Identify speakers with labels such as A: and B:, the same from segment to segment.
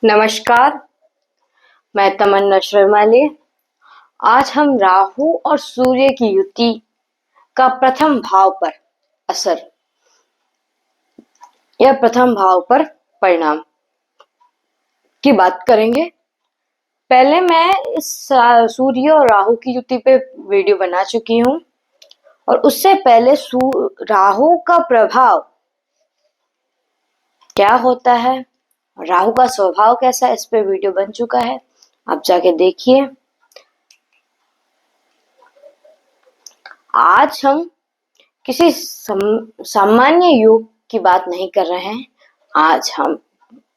A: नमस्कार, मैं तमन्ना श्रीमाली। आज हम राहु और सूर्य की युति का प्रथम भाव पर असर या प्रथम भाव पर परिणाम की बात करेंगे। पहले मैं इस सूर्य और राहु की युति पे वीडियो बना चुकी हूँ और उससे पहले राहु का प्रभाव क्या होता है, राहु का स्वभाव कैसा है, इस पे वीडियो बन चुका है, आप जाके देखिए। आज हम किसी सामान्य योग की बात नहीं कर रहे हैं। आज हम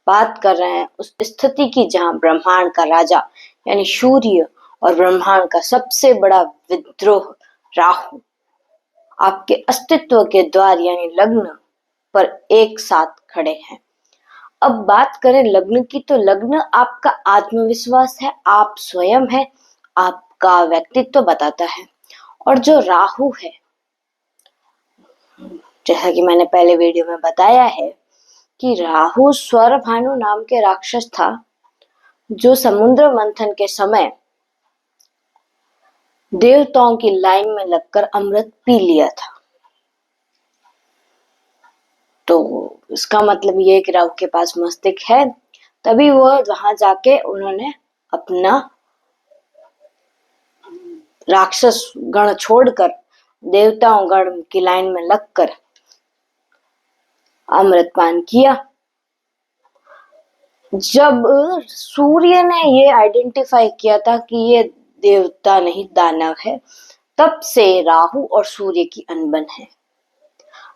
A: बात कर रहे हैं उस स्थिति की जहां ब्रह्मांड का राजा यानी सूर्य और ब्रह्मांड का सबसे बड़ा विद्रोह राहु आपके अस्तित्व के द्वार यानी लग्न पर एक साथ खड़े हैं। अब बात करें लग्न की, तो लग्न आपका आत्मविश्वास है, आप स्वयं है, आपका व्यक्तित्व बताता है। और जो राहु है, जैसा कि मैंने पहले वीडियो में बताया है कि राहु स्वरभानु नाम के राक्षस था जो समुद्र मंथन के समय देवताओं की लाइन में लगकर अमृत पी लिया था। तो इसका मतलब ये है कि राहु के पास मस्तिष्क है, तभी वो वहां जाके उन्होंने अपना राक्षस गण छोड़कर देवताओं गण की लाइन में लगकर अमृतपान किया। जब सूर्य ने ये आइडेंटिफाई किया था कि ये देवता नहीं दानव है, तब से राहु और सूर्य की अनबन है।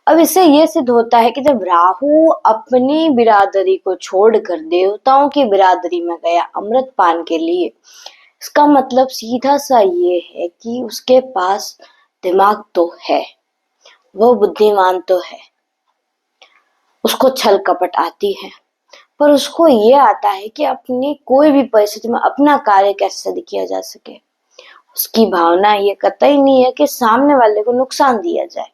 A: अब इससे ये सिद्ध होता है कि जब राहु अपनी बिरादरी को छोड़कर देवताओं की बिरादरी में गया अमृतपान के लिए, इसका मतलब सीधा सा ये है कि उसके पास दिमाग तो है, वो बुद्धिमान तो है, उसको छल कपट आती है, पर उसको ये आता है कि अपनी कोई भी परिस्थिति में अपना कार्य कैसे सिद्ध किया जा सके। उसकी भावना ये कतई नहीं है कि सामने वाले को नुकसान दिया जाए।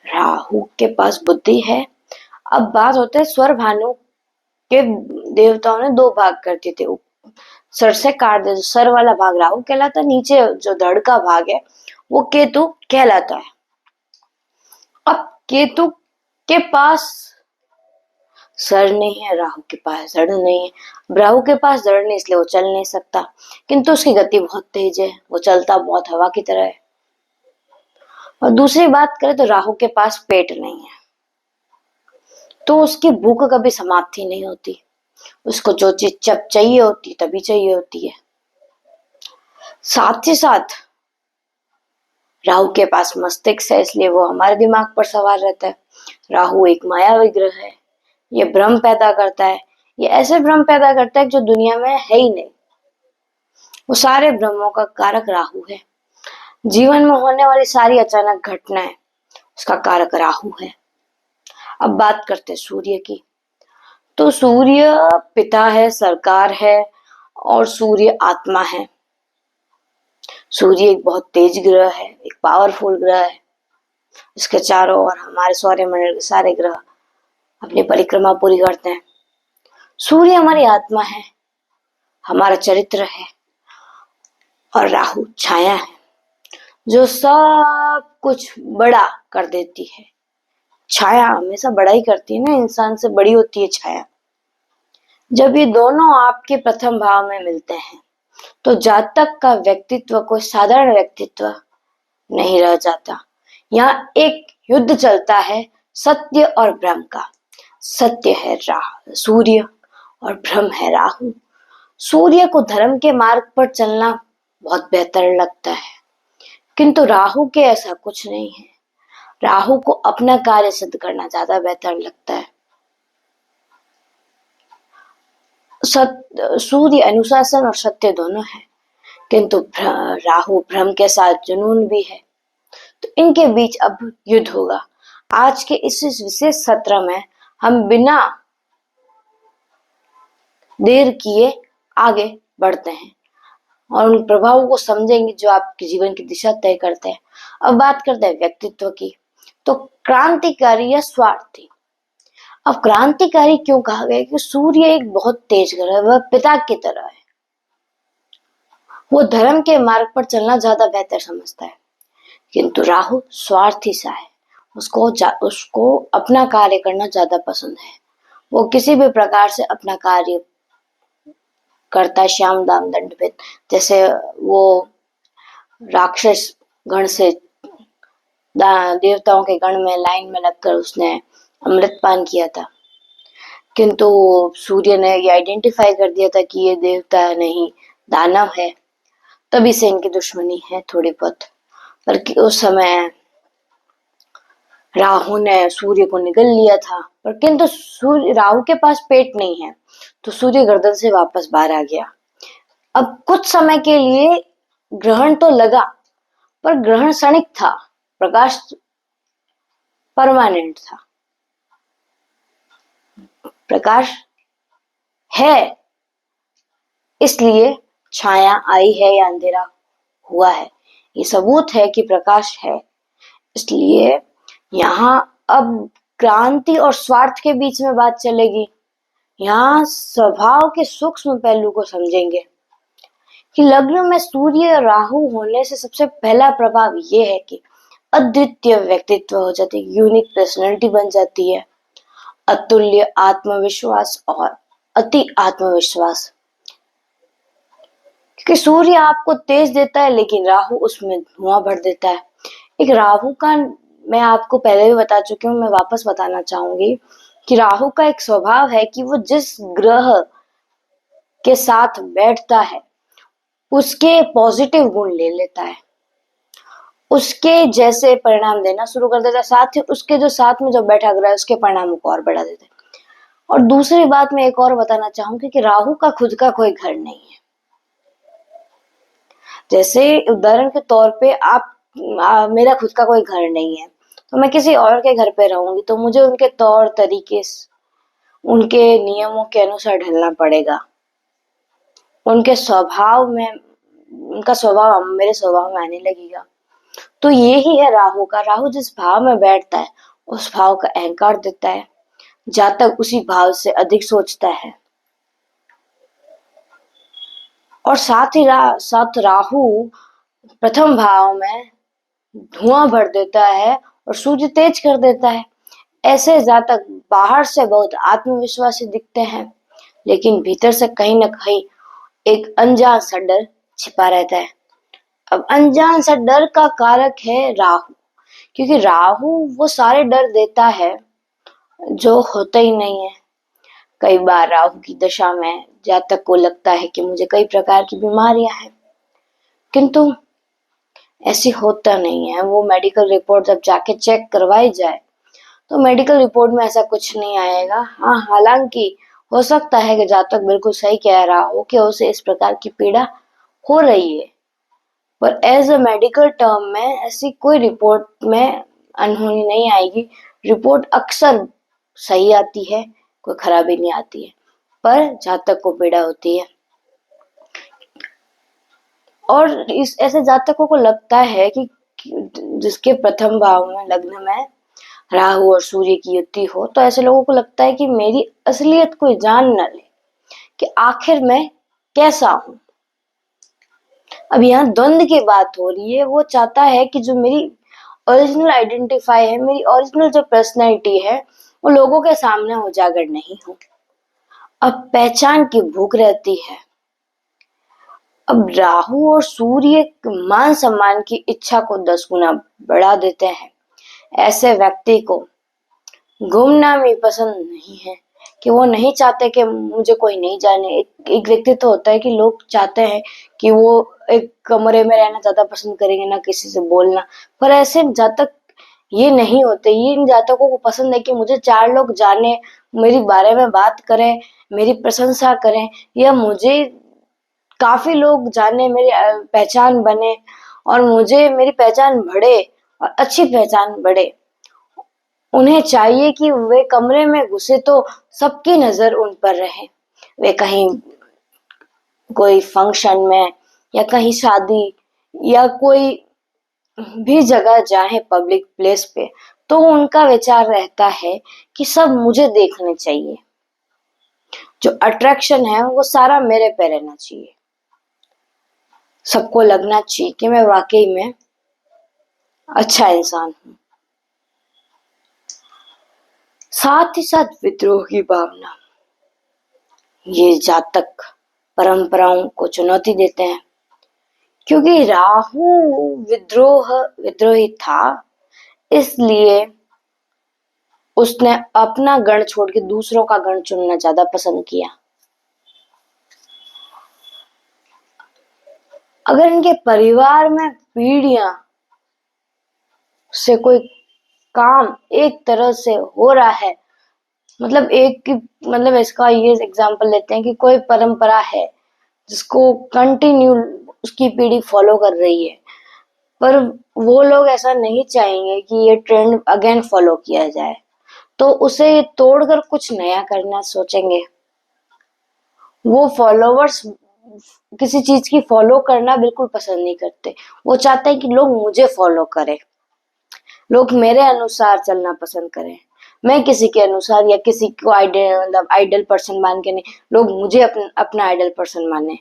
A: राहु के पास बुद्धि है। अब बात होता है स्वर भानु के देवताओं ने दो भाग कर दिए थे, सर से काट दे। सर वाला भाग राहु कहलाता, नीचे जो धड़ का भाग है वो केतु कहलाता है। अब केतु के पास सर नहीं है, राहु के पास धड़ नहीं है। राहु के पास धड़ नहीं इसलिए वो चल नहीं सकता, किंतु उसकी गति बहुत तेज है, वो चलता बहुत हवा की तरह है। और दूसरी बात करें तो राहु के पास पेट नहीं है, तो उसकी भूख कभी समाप्ति नहीं होती। उसको जो चीज जब चाहिए होती तभी चाहिए होती है। साथ ही साथ राहु के पास मस्तिष्क है, इसलिए वो हमारे दिमाग पर सवार रहता है। राहु एक मायावी ग्रह है, ये भ्रम पैदा करता है। ये ऐसे भ्रम पैदा करता है जो दुनिया में है ही नहीं। वो सारे भ्रमों का कारक राहु है। जीवन में होने वाली सारी अचानक घटनाएं उसका कारक राहु है। अब बात करते हैं सूर्य की, तो सूर्य पिता है, सरकार है और सूर्य आत्मा है। सूर्य एक बहुत तेज ग्रह है, एक पावरफुल ग्रह है। इसके चारों ओर हमारे सौरमंडल के सारे ग्रह अपनी परिक्रमा पूरी करते हैं। सूर्य हमारी आत्मा है, हमारा चरित्र है, और राहु छाया है जो सब कुछ बड़ा कर देती है। छाया हमेशा बड़ा ही करती है ना, इंसान से बड़ी होती है छाया। जब ये दोनों आपके प्रथम भाव में मिलते हैं तो जातक का व्यक्तित्व कोई साधारण व्यक्तित्व नहीं रह जाता। यहाँ एक युद्ध चलता है सत्य और भ्रम का। सत्य है सूर्य और भ्रम है राहु। सूर्य को धर्म के मार्ग पर चलना बहुत बेहतर लगता है, किंतु राहु के ऐसा कुछ नहीं है। राहु को अपना कार्य सिद्ध करना ज्यादा बेहतर लगता है। सूर्य अनुशासन और सत्य दोनों है, किंतु राहु भ्रम के साथ जुनून भी है। तो इनके बीच अब युद्ध होगा। आज के इस विशेष सत्र में हम बिना देर किए आगे बढ़ते हैं और उन प्रभावों को समझेंगे जो आपके जीवन की दिशा तय करते हैं। अब बात करते हैं व्यक्तित्व की, तो क्रांतिकारी या स्वार्थी। अब क्रांतिकारी क्यों कहा गया? कि सूर्य एक बहुत तेज ग्रह है, वह पिता की तरह है। वो धर्म के मार्ग पर चलना ज्यादा बेहतर समझता है, किंतु राहु स्वार्थी सा है। उसको अपना कार्य करना ज्यादा पसंद है। वो किसी भी प्रकार से अपना कार्य करता है, श्याम दाम दंड भेद। जैसे वो राक्षस गण से देवताओं के गण में लाइन में लगकर उसने अमृतपान किया था, किंतु सूर्य ने ये आइडेंटिफाई कर दिया था कि ये देवता नहीं, दानव है। तभी से इनकी दुश्मनी है थोड़ी बहुत। पर उस समय राहु ने सूर्य को निगल लिया था, पर किंतु सूर्य राहु के पास पेट नहीं है, तो सूर्य गर्दन से वापस बाहर आ गया। अब कुछ समय के लिए ग्रहण तो लगा, पर ग्रहण क्षणिक था, प्रकाश परमानेंट था। प्रकाश है, इसलिए छाया आई है या अंधेरा हुआ है, ये सबूत है कि प्रकाश है। इसलिए यहाँ अब क्रांति और स्वार्थ के बीच में बात चलेगी। यहाँ स्वभाव के सूक्ष्म पहलू को समझेंगे कि लग्न में सूर्य राहु होने से सबसे पहला प्रभाव ये है कि अद्वितीय व्यक्तित्व हो जाती है, यूनिक पर्सनैलिटी बन जाती है, अतुल्य आत्मविश्वास और अति आत्मविश्वास। क्योंकि सूर्य आपको तेज देता है, लेकिन राहु उसमें धुआं भर देता है। एक राहु का मैं आपको पहले भी बता चुकी हूँ, मैं वापस बताना चाहूंगी कि राहु का एक स्वभाव है कि वो जिस ग्रह के साथ बैठता है उसके पॉजिटिव गुण ले लेता है, उसके जैसे परिणाम देना शुरू कर देता है, साथ ही उसके जो साथ में जो बैठा ग्रह है उसके परिणामों को और बढ़ा देता है। और दूसरी बात मैं एक और बताना चाहूंगी कि राहु का खुद का कोई घर नहीं है। जैसे उदाहरण के तौर पे मेरा खुद का कोई घर नहीं है, तो मैं किसी और के घर पे रहूंगी, तो मुझे उनके तौर तरीके उनके नियमों के अनुसार ढलना पड़ेगा। उनके स्वभाव में उनका स्वभाव मेरे स्वभाव में आने लगेगा। तो ये ही है राहु का। राहु जिस भाव में बैठता है उस भाव का अहंकार देता है, जातक उसी भाव से अधिक सोचता है। और साथ राहु प्रथम भाव में धुआं भर देता है और सूर्य तेज कर देता है। ऐसे जातक बाहर से बहुत आत्मविश्वासी दिखते हैं, लेकिन भीतर से कहीं ना कहीं एक अनजान सा डर छिपा रहता है। अब अनजान सा डर का कारक है राहु, क्योंकि राहु वो सारे डर देता है जो होता ही नहीं है। कई बार राहु की दशा में जातक को लगता है कि मुझे कई प्रकार की बीमारियां हैं, किंतु ऐसी होता नहीं है। वो मेडिकल रिपोर्ट जब जाके चेक करवाई जाए तो मेडिकल रिपोर्ट में ऐसा कुछ नहीं आएगा। हाँ, हालांकि हो सकता है कि जातक बिल्कुल सही कह रहा हो कि उसे इस प्रकार की पीड़ा हो रही है, पर एज अ मेडिकल टर्म में ऐसी कोई रिपोर्ट में अनहोनी नहीं आएगी। रिपोर्ट अक्सर सही आती है, कोई खराबी नहीं आती है, पर जातक को पीड़ा होती है। और इस ऐसे जातकों को लगता है कि जिसके प्रथम भाव में लग्न में राहु और सूर्य की युति हो, तो ऐसे लोगों को लगता है कि मेरी असलियत कोई जान न ले कि आखिर मैं कैसा हूं। अब यहाँ द्वंद की बात हो रही है। वो चाहता है कि जो मेरी ओरिजिनल आइडेंटिफाई है, मेरी ओरिजिनल जो पर्सनैलिटी है, वो लोगों के सामने उजागर नहीं हो। अब पहचान की भूख रहती है। अब राहु और सूर्य मान सम्मान की इच्छा को 10 गुना बढ़ा देते हैं। ऐसे व्यक्ति को गुमनामी पसंद नहीं है, कि वो नहीं चाहते कि मुझे कोई नहीं जाने। एक व्यक्ति तो होता है कि लोग चाहते हैं कि वो एक कमरे में रहना ज्यादा पसंद करेंगे, ना किसी से बोलना। पर ऐसे जातक ये नहीं होते। ये इन जातकों को पसंद है कि मुझे 4 लोग जाने, मेरी बारे में बात करें, मेरी प्रशंसा करें, या मुझे काफी लोग जाने, मेरी पहचान बने, और मुझे मेरी पहचान बढ़े और अच्छी पहचान बढ़े। उन्हें चाहिए कि वे कमरे में घुसे तो सबकी नजर उन पर रहे। वे कहीं कोई फंक्शन में या कहीं शादी या कोई भी जगह जाए पब्लिक प्लेस पे, तो उनका विचार रहता है कि सब मुझे देखने चाहिए, जो अट्रैक्शन है वो सारा मेरे पे रहना चाहिए, सबको लगना चाहिए कि मैं वाकई में अच्छा इंसान हूं। साथ ही साथ विद्रोह की भावना, ये जातक परंपराओं को चुनौती देते हैं, क्योंकि राहु विद्रोही था, इसलिए उसने अपना गण छोड़ के दूसरों का गण चुनना ज्यादा पसंद किया। अगर इनके परिवार में पीढ़ियां से कोई काम एक तरह से हो रहा है, मतलब इसका ये एग्जांपल लेते हैं कि कोई परंपरा है जिसको कंटिन्यू उसकी पीढ़ी फॉलो कर रही है, पर वो लोग ऐसा नहीं चाहेंगे कि ये ट्रेंड अगेन फॉलो किया जाए, तो उसे तोड़कर कुछ नया करना सोचेंगे। वो फॉलोवर्स किसी चीज की फॉलो करना बिल्कुल पसंद नहीं करते, वो चाहते हैं कि लोग मुझे फॉलो करें, लोग मेरे अनुसार चलना पसंद करें, मैं किसी के अनुसार या किसी को आइडल पर्सन मान के नहीं, लोग मुझे अपना आइडल पर्सन माने।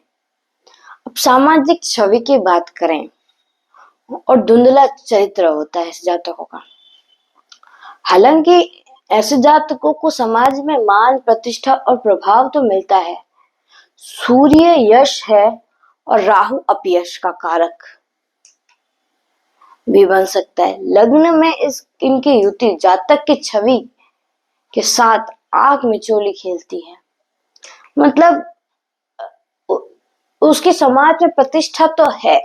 A: अब सामाजिक छवि की बात करें और धुंधला चरित्र होता है ऐसे जातकों का। हालांकि ऐसे जातकों को समाज में मान, प्रतिष्ठा और प्रभाव तो मिलता है। सूर्य यश है और राहु अपयश का कारक भी बन सकता है। लग्न में इनकी युति जातक की छवि के साथ आंख मिचोली खेलती है, मतलब उसकी समाज में प्रतिष्ठा तो है,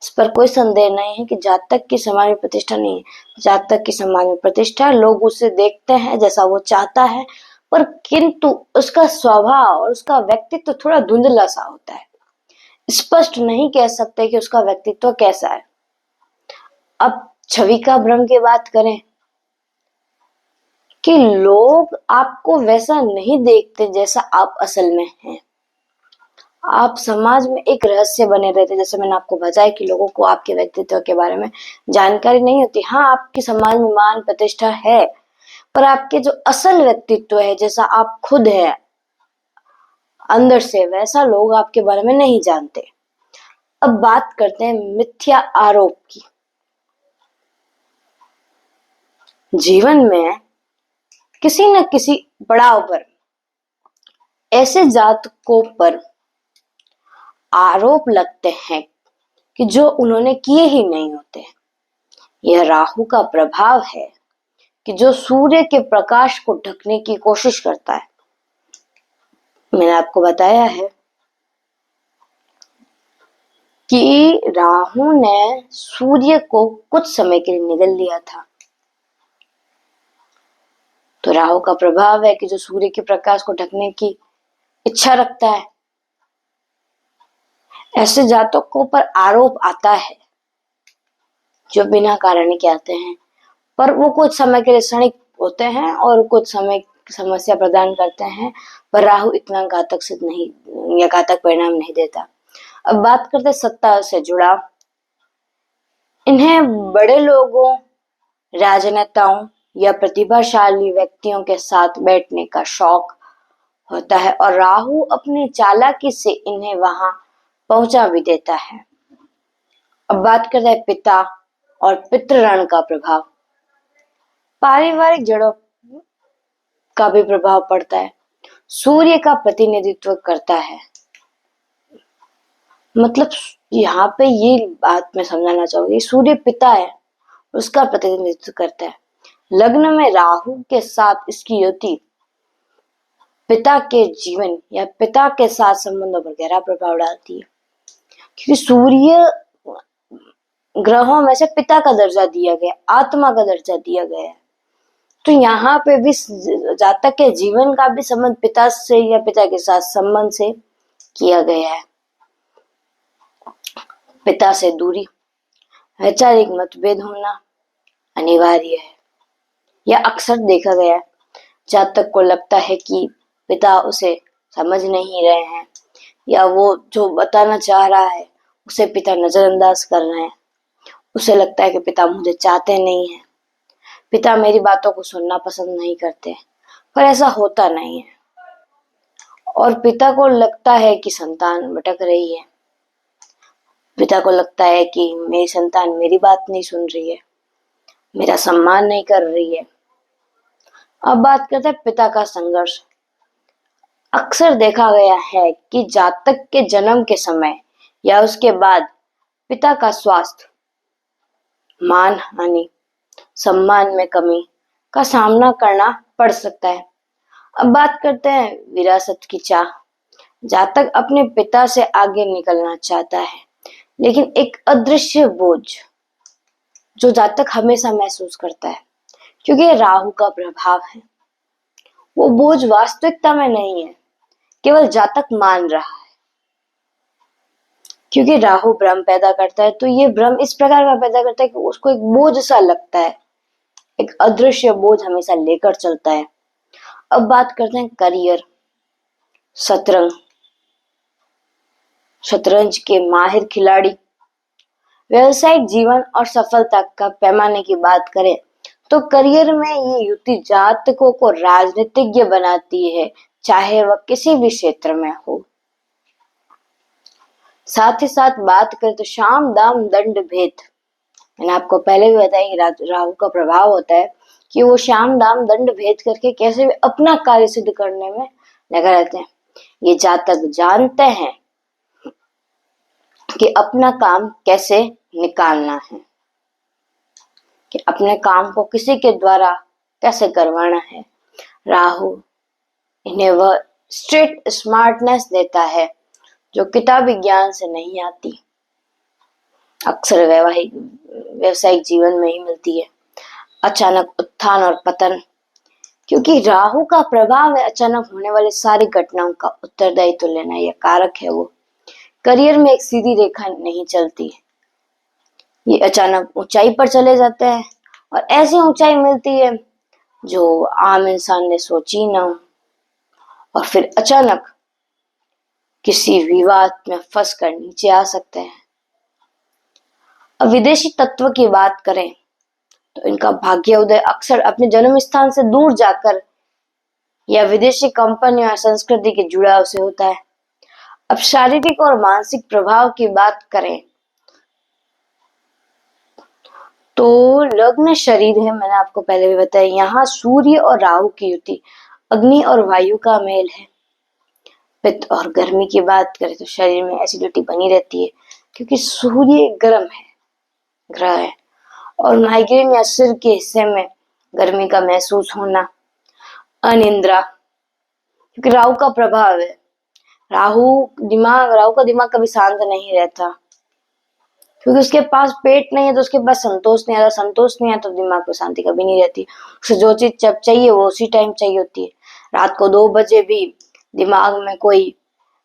A: इस पर कोई संदेह नहीं है कि जातक की समाज में प्रतिष्ठा नहीं है। जातक की समाज में प्रतिष्ठा, लोग उसे देखते हैं जैसा वो चाहता है, पर किंतु उसका स्वभाव और उसका व्यक्तित्व तो थोड़ा धुंधला सा होता है, स्पष्ट नहीं कह सकते कि उसका व्यक्तित्व कैसा है। अब छवि का भ्रम की बात करें कि लोग आपको वैसा नहीं देखते जैसा आप असल में हैं। आप समाज में एक रहस्य बने रहते, जैसे मैंने आपको बताया कि लोगों को आपके व्यक्तित्व के बारे में जानकारी नहीं होती। हाँ, आपकी समाज में मान प्रतिष्ठा है, पर आपके जो असल व्यक्तित्व है, जैसा आप खुद है अंदर से, वैसा लोग आपके बारे में नहीं जानते। अब बात करते हैं मिथ्या आरोप की। जीवन में किसी न किसी पड़ाव पर ऐसे जातकों पर आरोप लगते हैं कि जो उन्होंने किए ही नहीं होते। यह राहु का प्रभाव है कि जो सूर्य के प्रकाश को ढकने की कोशिश करता है। मैंने आपको बताया है कि राहु ने सूर्य को कुछ समय के लिए निगल लिया था, तो राहु का प्रभाव है कि जो सूर्य के प्रकाश को ढकने की इच्छा रखता है, ऐसे जातकों पर आरोप आता है जो बिना कारण के आते हैं, पर वो कुछ समय के लिए क्षणिक होते हैं और कुछ समय समस्या प्रदान करते हैं, पर राहु इतना घातक सिद्ध नहीं या घातक परिणाम नहीं देता। अब बात करते सत्ता से जुड़ा। इन्हें बड़े लोगों, राजनेताओं या प्रतिभाशाली व्यक्तियों के साथ बैठने का शौक होता है और राहु अपनी चालाकी से इन्हें वहां पहुंचा भी देता है। अब बात करते हैं पिता और पितृऋण का प्रभाव। पारिवारिक जड़ों का भी प्रभाव पड़ता है। सूर्य का प्रतिनिधित्व करता है, मतलब यहाँ पे ये बात मैं समझाना चाहूंगी, सूर्य पिता है, उसका प्रतिनिधित्व करता है। लग्न में राहु के साथ इसकी युति पिता के जीवन या पिता के साथ संबंधों पर गहरा प्रभाव डालती है, क्योंकि सूर्य ग्रहों में से पिता का दर्जा दिया गया, आत्मा का दर्जा दिया गया है, तो यहाँ पे भी जातक के जीवन का भी संबंध पिता से या पिता के साथ संबंध से किया गया है। पिता से दूरी, वैचारिक मतभेद होना अनिवार्य है। यह अक्सर देखा गया है। जातक को लगता है कि पिता उसे समझ नहीं रहे हैं, या वो जो बताना चाह रहा है उसे पिता नजरअंदाज कर रहे हैं। उसे लगता है कि पिता मुझे चाहते नहीं है, पिता मेरी बातों को सुनना पसंद नहीं करते, पर ऐसा होता नहीं है और पिता को लगता है कि संतान भटक रही है। पिता को लगता है कि मेरी संतान मेरी बात नहीं सुन रही है, मेरा सम्मान नहीं कर रही है। अब बात करते हैं पिता का संघर्ष। अक्सर देखा गया है कि जातक के जन्म के समय या उसके बाद पिता का स्वास्थ्य, मान हानि, सम्मान में कमी का सामना करना पड़ सकता है। अब बात करते हैं विरासत की चाह। जातक अपने पिता से आगे निकलना चाहता है, लेकिन एक अदृश्य बोझ जो जातक हमेशा महसूस करता है, क्योंकि ये राहु का प्रभाव है। वो बोझ वास्तविकता में नहीं है, केवल जातक मान रहा है। क्योंकि राहु भ्रम पैदा करता है, तो ये भ्रम इस प्रकार का पैदा करता है कि उसको एक बोझ सा लगता है, एक अदृश्य बोझ हमेशा लेकर चलता है। अब बात करते हैं करियर, शतरंज, शतरंज के माहिर खिलाड़ी, व्यवसायिक जीवन और सफलता का पैमाने की बात करें तो करियर में ये युति जातकों को राजनीतिज्ञ बनाती है, चाहे वह किसी भी क्षेत्र में हो। साथ ही साथ बात करें तो शाम दाम दंड भेद, मैंने आपको पहले भी बताया कि राहु का प्रभाव होता है कि वो शाम दाम दंड भेद करके कैसे भी अपना कार्य सिद्ध करने में लगे रहते हैं। ये जातक जानते हैं कि अपना काम कैसे निकालना है, कि अपने काम को किसी के द्वारा कैसे करवाना है। राहु इन्हें वह स्ट्रेट स्मार्टनेस देता है जो किताबी ज्ञान से नहीं आती, अक्सर व्यवसायिक जीवन में ही मिलती है। अचानक उत्थान और पतन, क्योंकि राहु का प्रभाव है अचानक होने वाली सारी घटनाओं का उत्तरदायित्व लेना, यह कारक है वो। करियर में एक सीधी रेखा नहीं चलती, ये अचानक ऊंचाई पर चले जाते हैं और ऐसी ऊंचाई मिलती है जो आम इंसान ने सोची ना हो, और फिर अचानक किसी विवाद में फंस कर नीचे आ सकते हैं। अब विदेशी तत्व की बात करें तो इनका भाग्य उदय अक्सर अपने जन्म स्थान से दूर जाकर या विदेशी कंपनी और संस्कृति के जुड़ाव से होता है। अब शारीरिक और मानसिक प्रभाव की बात करें तो लग्न शरीर है, मैंने आपको पहले भी बताया। यहाँ सूर्य और राहु की युति अग्नि और वायु का मेल है। पित्त और गर्मी की बात करें तो शरीर में एसिडिटी बनी रहती है, क्योंकि सूर्य गर्म है, ग्रह है। और माइग्रेन या सिर के हिस्से में गर्मी का महसूस होना, अनिद्रा, क्योंकि राहु का प्रभाव है। राहु का दिमाग कभी शांत नहीं रहता, क्योंकि उसके पास पेट नहीं है तो उसके पास संतोष नहीं आता, संतोष नहीं आता तो दिमाग में शांति कभी नहीं रहती। उसे जो चीज जब चाहिए वो उसी टाइम चाहिए होती है। रात को 2 बजे भी दिमाग में कोई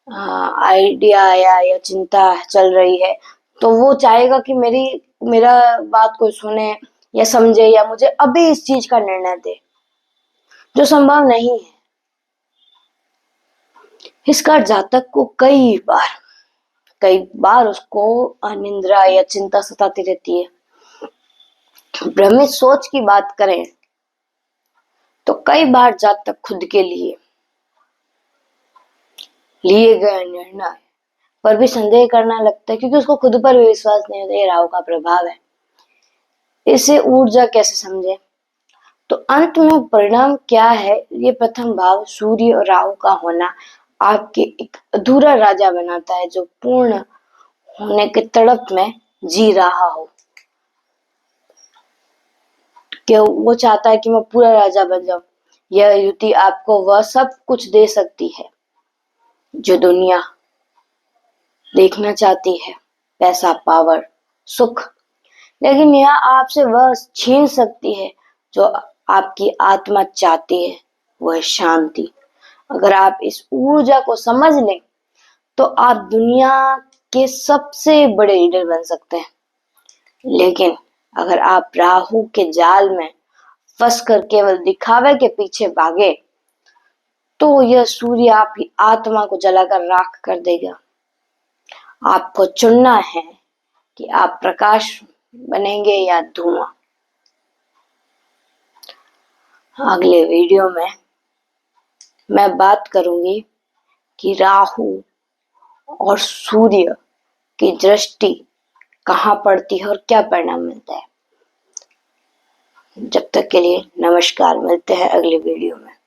A: आइडिया आया या चिंता चल रही है तो वो चाहेगा कि मेरा बात कोई सुने या समझे या मुझे अभी इस चीज का निर्णय दे, जो संभव नहीं है। इसका जातक को कई बार उसको अनिद्रा या चिंता सताती रहती है। भ्रमित सोच की बात करें तो कई बार जातक खुद के लिए गए निर्णय पर भी संदेह करना लगता है, क्योंकि उसको खुद पर भी विश्वास नहीं होता। ये राहु का प्रभाव है। इसे ऊर्जा कैसे समझे तो अंत में परिणाम क्या है, ये प्रथम भाव सूर्य और राहु का होना आपके एक अधूरा राजा बनाता है, जो पूर्ण होने के तड़प में जी रहा हो, कि वो चाहता है कि मैं पूरा राजा बन जाऊं। यह युति आपको वह सब कुछ दे सकती है जो दुनिया देखना चाहती है, पैसा, पावर, सुख, लेकिन यह आपसे वह छीन सकती है जो आपकी आत्मा चाहती है, वह शांति। अगर आप इस ऊर्जा को समझ लें तो आप दुनिया के सबसे बड़े लीडर बन सकते हैं। लेकिन अगर आप राहु के जाल में फंस कर केवल दिखावे के पीछे भागे तो यह सूर्य आपकी आत्मा को जलाकर राख कर देगा। आपको चुनना है कि आप प्रकाश बनेंगे या धुआं। अगले वीडियो में मैं बात करूंगी कि राहु और सूर्य की दृष्टि कहाँ पड़ती है और क्या परिणाम मिलता है। जब तक के लिए नमस्कार, मिलते हैं अगले वीडियो में।